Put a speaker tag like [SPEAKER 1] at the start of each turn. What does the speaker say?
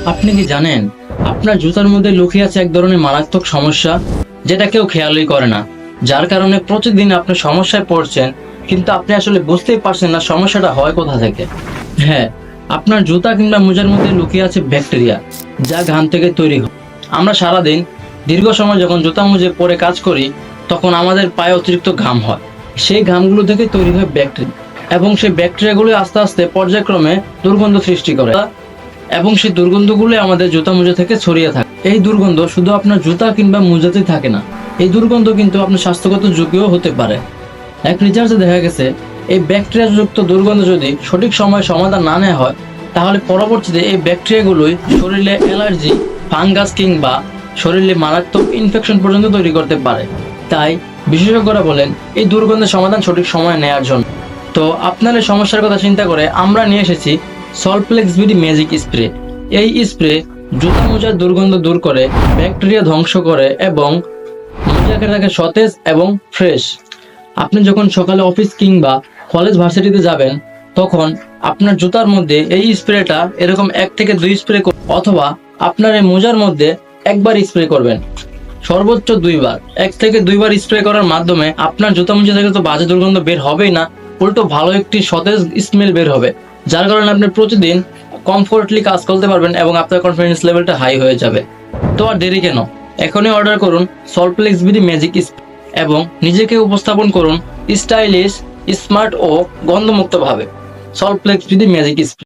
[SPEAKER 1] আপনি কি জানেন আপনার জুতার মধ্যে লুকিয়ে আছে এক ধরনের মারাত্মক সমস্যা, যেটা কেউ খেয়ালই করে না, যার কারণে প্রতিদিন আপনি সমস্যায় পড়ছেন, কিন্তু আপনি আসলে বুঝতেই পারছেন না সমস্যাটা হয় কোথা থেকে। হ্যাঁ, আপনার জুতা কিংবা মোজার মধ্যে লুকিয়ে আছে ব্যাকটেরিয়া, যা ঘাম থেকে তৈরি হয়। আমরা সারাদিন দীর্ঘ সময় যখন জুতা মুজে পরে কাজ করি, তখন আমাদের পায়ে অতিরিক্ত ঘাম হয়। সেই ঘামগুলো থেকে তৈরি হয় ব্যাকটেরিয়া, এবং সেই ব্যাকটেরিয়াগুলো আস্তে আস্তে পর্যায়ক্রমে দুর্গন্ধ সৃষ্টি করে, এবং সেই দুর্গন্ধগুলো আমাদের জুতা মোজা থেকে ছড়িয়ে থাকে। এই দুর্গন্ধ শুধু আপনার জুতা কিংবা মোজাতেই থাকে না, এই দুর্গন্ধ কিন্তু আপনার স্বাস্থ্যগত ঝুঁকিও হতে পারে। এক রিসার্চে দেখা গেছে, এই ব্যাকটেরিয়াযুক্ত দুর্গন্ধ যদি সঠিক সময়ে সমাধান না নেওয়া হয়, তাহলে পরবর্তীতে এই ব্যাকটেরিয়াগুলোই শরীরে অ্যালার্জি, ফাঙ্গাস কিংবা শরীরে মারাত্মক ইনফেকশন পর্যন্ত তৈরি করতে পারে। তাই বিশেষজ্ঞরা বলেন এই দুর্গন্ধের সমাধান সঠিক সময়ে নেওয়ার জন্য। তো আপনার এই সমস্যার কথা চিন্তা করে আমরা নিয়ে এসেছি সলপ্লেক্স বিডি ম্যাজিক স্প্রে। এই স্প্রে জুতা মোজার দুর্গন্ধ দূর করে, ব্যাকটেরিয়া ধ্বংস করে এবং মোজাকে রাখে সতেজ এবং ফ্রেশ। আপনি যখন সকালে অফিস কিংবা কলেজ ভার্সিটিতে যাবেন, তখন আপনার জুতার মধ্যে এই স্প্রেটা এরকম 1 থেকে 2 স্প্রে, অথবা আপনার এই মোজার মধ্যে একবার স্প্রে করবেন, সর্বোচ্চ 2 বার। 1 থেকে 2 বার স্প্রে করার মাধ্যমে আপনার জুতা মোজা থেকে তো বাজে দুর্গন্ধ বের হবেই না, উল্টো ভালো একটি সতেজ স্মেল বের হবে, যার কারণে আপনি প্রতিদিন কমফোর্টলি কাজ করতে পারবেন এবং আপনার কনফিডেন্স লেভেলটা হাই হয়ে যাবে। তো আর দেরি কেন, এখনই অর্ডার করুন সলপ্লেক্স বিডি ম্যাজিক স্প্রে এবং নিজেকে উপস্থাপন করুন স্টাইলিশ, স্মার্ট ও গন্ধমুক্ত ভাবে। সলপ্লেক্স বিডি ম্যাজিক স্প্রে।